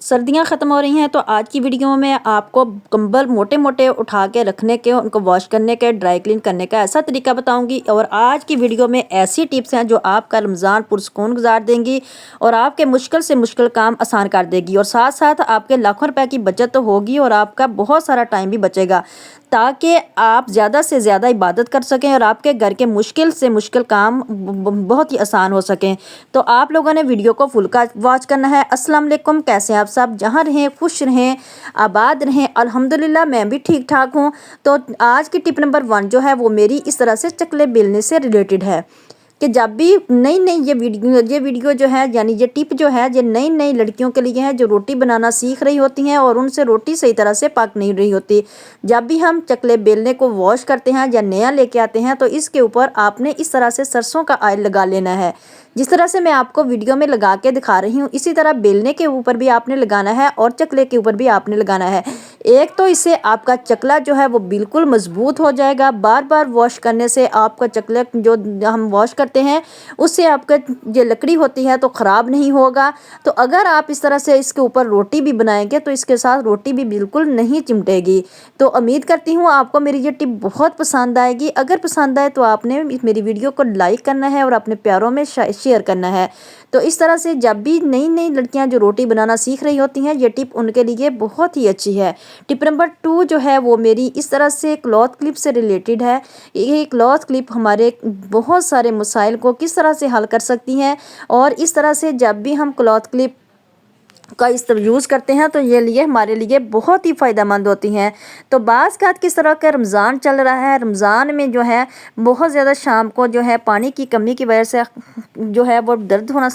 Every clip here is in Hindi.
सर्दियाँ ख़त्म हो रही हैं तो आज की वीडियो में आपको कंबल मोटे-मोटे उठा के रखने के, उनको वॉश करने के, ड्राई क्लीन करने का ऐसा तरीका बताऊंगी। और आज की वीडियो में ऐसी टिप्स हैं जो आपका रमज़ान पुरसुकून गुजार देंगी और आपके मुश्किल से मुश्किल काम आसान कर देगी। और साथ-साथ आपके लाखों रुपए की बचत तो होगी और आपका बहुत सारा टाइम भी बचेगा, ताकि आप ज़्यादा से ज़्यादा इबादत कर सकें और आपके घर के मुश्किल से मुश्किल काम बहुत ही आसान हो सकें। तो आप लोगों ने वीडियो को फुल का वॉच करना है। अस्सलाम वालेकुम, कैसे हैं आप सब? जहाँ रहें खुश रहें, आबाद रहें। अल्हम्दुलिल्लाह मैं भी ठीक ठाक हूँ। तो आज की टिप नंबर 1 जो है वो मेरी इस तरह से चकले बेलने से रिलेटेड है कि जब भी नई नई ये वीडियो जो है, यानी ये टिप जो है, ये नई नई लड़कियों के लिए है जो रोटी बनाना सीख रही होती हैं और उनसे रोटी सही तरह से पक नहीं रही होती। जब भी हम चकले बेलने को वॉश करते हैं या नया लेके आते हैं तो इसके ऊपर आपने इस तरह से सरसों का ऑयल लगा लेना है। जिस तरह से मैं आपको वीडियो में लगा के दिखा रही हूँ, इसी तरह बेलने के ऊपर भी आपने लगाना है और चकले के ऊपर भी आपने लगाना है। एक तो इससे आपका चकला जो है वो बिल्कुल मजबूत हो जाएगा। बार बार वॉश करने से आपका चकला जो हम वॉश करते हैं उससे आपका जो लकड़ी होती है तो ख़राब नहीं होगा। तो अगर आप इस तरह से इसके ऊपर रोटी भी बनाएंगे तो इसके साथ रोटी भी बिल्कुल नहीं चिमटेगी। तो उम्मीद करती हूँ आपको मेरी ये टिप बहुत पसंद आएगी। अगर पसंद आए तो आपने मेरी वीडियो को लाइक करना है और अपने प्यारों में शेयर करना है। तो इस तरह से जब भी नई नई लड़कियां जो रोटी बनाना सीख रही होती हैं, ये टिप उनके लिए बहुत ही अच्छी है। टिप नंबर 2 जो है वो मेरी इस तरह से क्लॉथ क्लिप से रिलेटेड है। ये क्लॉथ क्लिप हमारे बहुत सारे मसाइल को किस तरह से हल कर सकती हैं। और इस तरह से जब भी हम क्लॉथ क्लिप का यूज़ करते हैं तो ये लिए हमारे लिए बहुत ही फ़ायदेमंद होती हैं। तो बाज़ का किस तरह का रमज़ान चल रहा है, रमज़ान में जो है बहुत ज़्यादा शाम को जो है पानी की कमी की वजह से जो है वो दर्द होना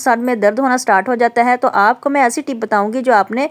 स्टार्ट हो जाता है। तो आपको मैं ऐसी टिप बताऊंगी जो आपने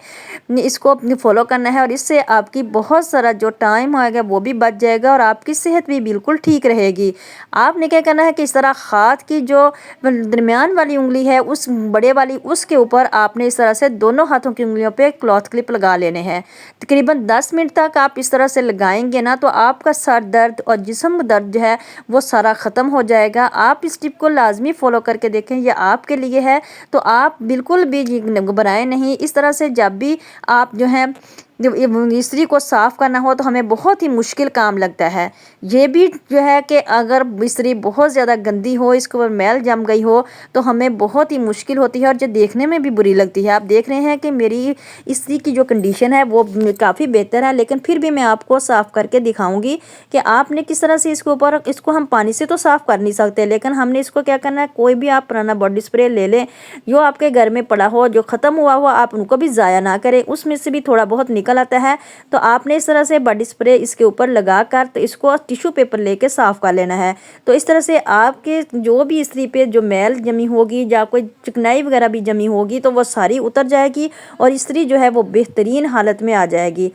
इसको फॉलो करना है और इससे आपकी बहुत सारा जो टाइम आएगा वो भी बच जाएगा और आपकी सेहत भी बिल्कुल ठीक रहेगी। आपने क्या करना है कि इस तरह हाथ की जो दरमियान वाली उंगली है, उस बड़े वाली, उसके ऊपर आपने इस तरह से दोनों हाथों की उंगलियों पे क्लॉथ क्लिप लगा लेने हैं। तकरीबन 10 मिनट तक आप इस तरह से लगाएंगे ना तो आपका सर दर्द और जिस्म दर्द जो है वो सारा ख़त्म हो जाएगा। आप इस टिप को लाजमी फॉलो करके देखें, यह आपके लिए है। तो आप बिल्कुल भी घबराएं नहीं। इस तरह से जब भी आप जो है जब इस्त्री को साफ़ करना हो तो हमें बहुत ही मुश्किल काम लगता है। ये भी जो है कि अगर इस्त्री बहुत ज़्यादा गंदी हो, इसके ऊपर मैल जम गई हो तो हमें बहुत ही मुश्किल होती है और जो देखने में भी बुरी लगती है। आप देख रहे हैं कि मेरी इस्त्री की जो कंडीशन है वो काफ़ी बेहतर है, लेकिन फिर भी मैं आपको साफ़ करके दिखाऊंगी कि आपने किस तरह से इसको हम पानी से तो साफ़ कर नहीं सकते, लेकिन हमने इसको क्या करना है, कोई भी आप पुराना बॉडी स्प्रे ले लें जो आपके घर में पड़ा हो, जो ख़त्म हुआ हो, आप उनको भी ज़ाया ना करें, उसमें से भी थोड़ा बहुत निकल आता है। तो आपने इस तरह से बॉडी स्प्रे इसके ऊपर लगा कर तो इसको टिश्यू पेपर लेके साफ़ कर लेना है। तो इस तरह से आपके जो भी इस्त्री पे जो मैल जमी होगी या कोई चिकनाई वगैरह भी जमी होगी तो वो सारी उतर जाएगी और इस्त्री जो है वो बेहतरीन हालत में आ जाएगी।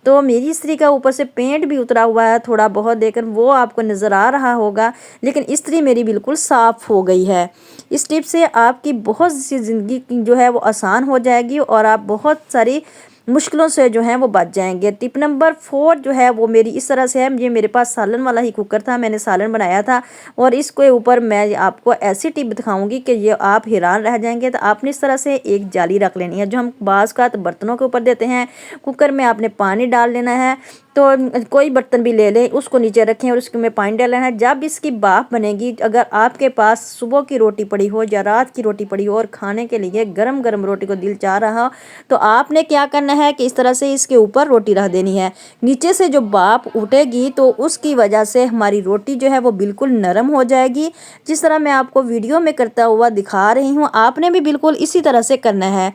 तो मेरी इस्त्री का ऊपर से पेंट भी उतरा हुआ है थोड़ा बहुत, देखकर वो आपको नज़र आ रहा होगा, लेकिन इस्त्री मेरी बिल्कुल साफ़ हो गई है। इस टिप से आपकी बहुत सी ज़िंदगी जो है वो आसान हो जाएगी और आप बहुत सारी मुश्किलों से जो है वो बच जाएंगे। टिप नंबर 4 जो है वो मेरी इस तरह से है। ये मेरे पास सालन वाला ही कुकर था, मैंने सालन बनाया था और इसके ऊपर मैं आपको ऐसी टिप दिखाऊंगी कि ये आप हैरान रह जाएंगे। तो आपने इस तरह से एक जाली रख लेनी है जो हम बाज़ का बर्तनों के ऊपर देते हैं। कुकर में आपने पानी डाल लेना है, तो कोई बर्तन भी ले लें, उसको नीचे रखें और उसके में पानी डालना है। जब इसकी भाप बनेगी, अगर आपके पास सुबह की रोटी पड़ी हो या रात की रोटी पड़ी हो और खाने के लिए गरम गरम रोटी को दिल चाह रहा हो, तो आपने क्या करना है कि इस तरह से इसके ऊपर रोटी रख देनी है। नीचे से जो भाप उठेगी तो उसकी वजह से हमारी रोटी जो है वो बिल्कुल नरम हो जाएगी। जिस तरह मैं आपको वीडियो में करता हुआ दिखा रही हूँ, आपने भी बिल्कुल इसी तरह से करना है।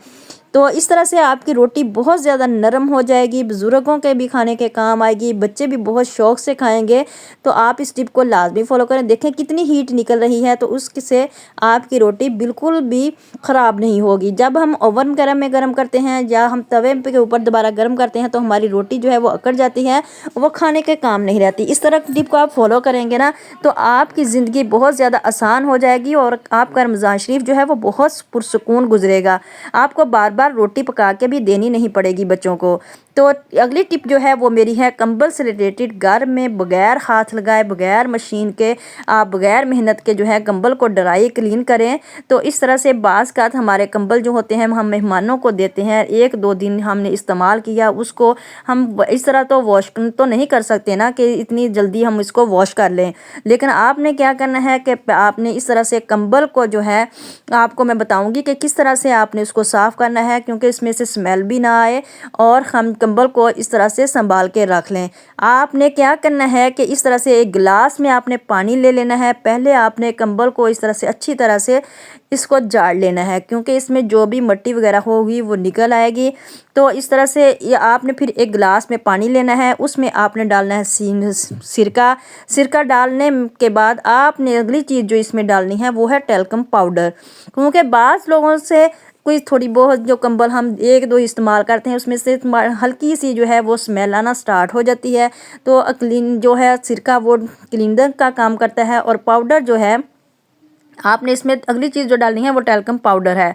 तो इस तरह से आपकी रोटी बहुत ज़्यादा नरम हो जाएगी, बुज़ुर्गों के भी खाने के काम आएगी, बच्चे भी बहुत शौक़ से खाएंगे। तो आप इस टिप को लाजमी फॉलो करें। देखें कितनी हीट निकल रही है, तो उससे आपकी रोटी बिल्कुल भी ख़राब नहीं होगी। जब हम ओवन वगैरह में गर्म करते हैं या हम तवे के ऊपर दोबारा गर्म करते हैं तो हमारी रोटी जो है वो अकड़ जाती है, वो खाने के काम नहीं रहती। इस तरह की टिप को आप फॉलो करेंगे ना तो आपकी ज़िंदगी बहुत ज़्यादा आसान हो जाएगी और आपका रमज़ान शरीफ जो है वो बहुत पुरसुकून गुजरेगा। आपको बार बार रोटी पका के भी देनी नहीं पड़ेगी बच्चों को। तो अगली टिप जो है वो मेरी है कंबल से रिलेटेड। घर में बगैर हाथ लगाए, बगैर मशीन के, आप बगैर मेहनत के जो है कंबल को ड्राई क्लीन करें। तो इस तरह से बाज़ का हमारे कंबल जो होते हैं हम मेहमानों को देते हैं, 1-2 दिन हमने इस्तेमाल किया, उसको हम इस तरह तो वॉश तो नहीं कर सकते ना कि इतनी जल्दी हम इसको वॉश कर लें। लेकिन आपने क्या करना है कि आपने इस तरह से कंबल को जो है, आपको मैं बताऊंगी कि किस तरह से आपने उसको साफ़ करना है, क्योंकि इसमें से स्मेल भी ना आए और हम कंबल को इस तरह से संभाल के रख लें। आपने क्या करना है कि इस तरह से एक गिलास में आपने पानी ले लेना है। पहले आपने कंबल को इस तरह से अच्छी तरह से इसको झाड़ लेना है, क्योंकि इसमें जो भी मिट्टी वगैरह होगी वो निकल आएगी। तो इस तरह से ये आपने फिर एक गिलास में पानी लेना है, उसमें आपने डालना है सिरका। सिरका डालने के बाद आपने अगली चीज़ जो इसमें डालनी है वो है टेल्कम पाउडर। क्योंकि बाज़ लोगों से कोई थोड़ी बहुत जो कंबल हम 1-2 इस्तेमाल करते हैं उसमें से हल्की सी जो है वो स्मेल आना स्टार्ट हो जाती है। तो क्लीन जो है सिरका वो क्लीनर का काम करता है। और पाउडर जो है आपने इसमें अगली चीज़ जो डालनी है वो टेल्कम पाउडर है।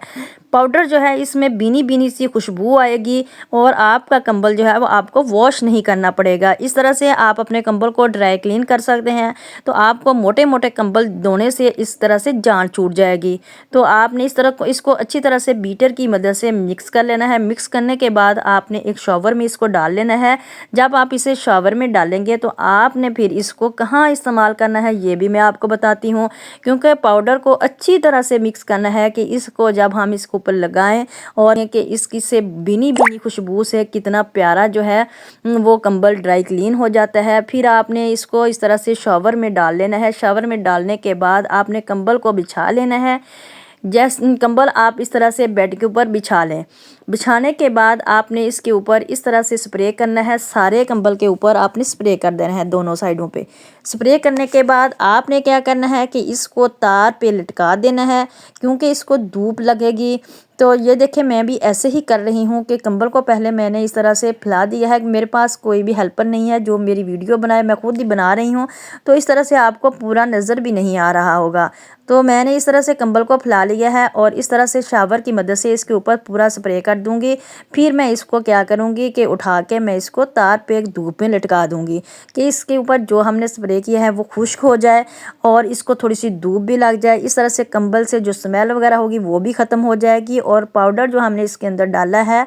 पाउडर जो है इसमें बीनी बीनी सी खुशबू आएगी और आपका कंबल जो है वो आपको वॉश नहीं करना पड़ेगा। इस तरह से आप अपने कंबल को ड्राई क्लीन कर सकते हैं। तो आपको मोटे मोटे कंबल धोने से इस तरह से जान छूट जाएगी। तो आपने इस तरह इसको अच्छी तरह से बीटर की मदद से मिक्स कर लेना है। मिक्स करने के बाद आपने एक शॉवर में इसको डाल लेना है। जब आप इसे शॉवर में डालेंगे तो आपने फिर इसको कहाँ इस्तेमाल करना है ये भी मैं आपको बताती हूँ, क्योंकि पाउडर को अच्छी तरह से मिक्स करना है कि इसको जब हम इसको ऊपर लगाएं और कि इसकी से बीनी बीनी खुशबू से कितना प्यारा जो है वो कंबल ड्राई क्लीन हो जाता है। फिर आपने इसको इस तरह से शॉवर में डाल लेना है। शॉवर में डालने के बाद आपने कंबल को बिछा लेना है। जैसे कंबल आप इस तरह से बेड के ऊपर बिछा लें। बिछाने के बाद आपने इसके ऊपर इस तरह से स्प्रे करना है। सारे कंबल के ऊपर आपने स्प्रे कर देना है, दोनों साइडों पे। स्प्रे करने के बाद आपने क्या करना है कि इसको तार पे लटका देना है, क्योंकि इसको धूप लगेगी। तो ये देखिए मैं भी ऐसे ही कर रही हूँ कि कंबल को पहले मैंने इस तरह से फैला दिया है। मेरे पास कोई भी हेल्पर नहीं है जो मेरी वीडियो बनाए, मैं खुद ही बना रही हूँ। तो इस तरह से आपको पूरा नज़र भी नहीं आ रहा होगा। तो मैंने इस तरह से कंबल को फैला लिया है और इस तरह से शावर की मदद से इसके ऊपर पूरा स्प्रे कर दूंगी। फिर मैं इसको क्या करूंगी कि उठा के मैं इसको तार पे एक धूप में लटका दूंगी कि इसके ऊपर जो हमने स्प्रे किया है वो खुश्क हो जाए और इसको थोड़ी सी धूप भी लग जाए। इस तरह से कंबल से जो स्मेल वगैरह होगी वो भी ख़त्म हो जाएगी और पाउडर जो हमने इसके अंदर डाला है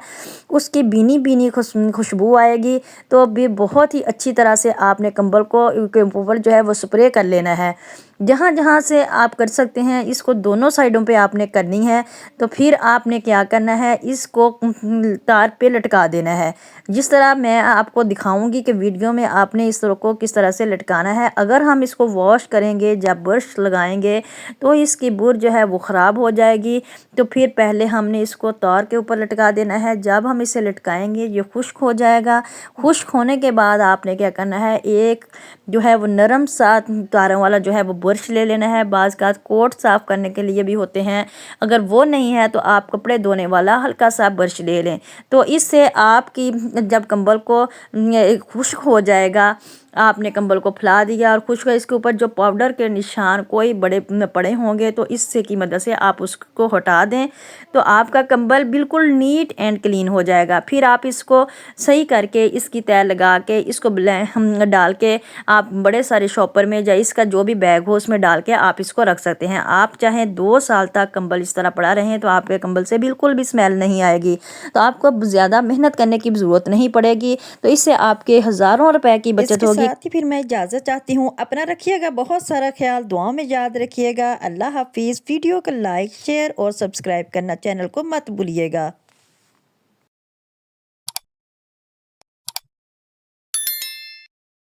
उसकी बीनी बीनी खुशबू आएगी। तो भी बहुत ही अच्छी तरह से आपने कंबल को के ऊपर जो है वो स्प्रे कर लेना है। जहाँ जहाँ से आप कर सकते हैं इसको दोनों साइडों पे आपने करनी है। तो फिर आपने क्या करना है, इसको तार पे लटका देना है। जिस तरह मैं आपको दिखाऊंगी कि वीडियो में आपने इस तरह को किस तरह से लटकाना है। अगर हम इसको वॉश करेंगे, जब ब्रश लगाएंगे तो इसकी बुर जो है वो ख़राब हो जाएगी। तो फिर पहले हमने इसको तार के ऊपर लटका देना है। जब हम इसे लटकाएंगे ये खुश्क हो जाएगा। खुश्क होने के बाद आपने क्या करना है, एक जो है वो नरम सा तारों वाला जो है वो ब्रश ले लेना है। बाज़ का कोट साफ़ करने के लिए भी होते हैं, अगर वो नहीं है तो आप कपड़े धोने वाला हल्का सा ब्रश ले लें। तो इससे आपकी जब कंबल को खुश्क हो जाएगा, आपने कंबल को फैला दिया और खुश्क, इसके ऊपर जो पाउडर के निशान कोई बड़े पड़े होंगे तो इससे की मदद से आप उसको हटा दें। तो आपका कंबल बिल्कुल नीट एंड क्लीन हो जाएगा। फिर आप इसको सही करके इसकी तय लगा के इसको डाल के आप बड़े सारे शॉपर में या इसका जो भी बैग हो उसमें डाल के आप इसको रख सकते हैं। आप चाहें 2 साल तक कंबल इस तरह पड़ा रहें तो आपके कंबल से बिल्कुल भी स्मेल नहीं आएगी। तो आपको ज़्यादा मेहनत करने की ज़रूरत नहीं पड़ेगी। तो इससे आपके हज़ारों रुपए की बचत होगी। साथ ही फिर मैं इजाज़त चाहती हूँ। अपना रखिएगा बहुत सारा ख्याल, दुआ में याद रखिएगा। अल्लाह हाफिज़। वीडियो को लाइक, शेयर और सब्सक्राइब करना चैनल को मत भूलिएगा।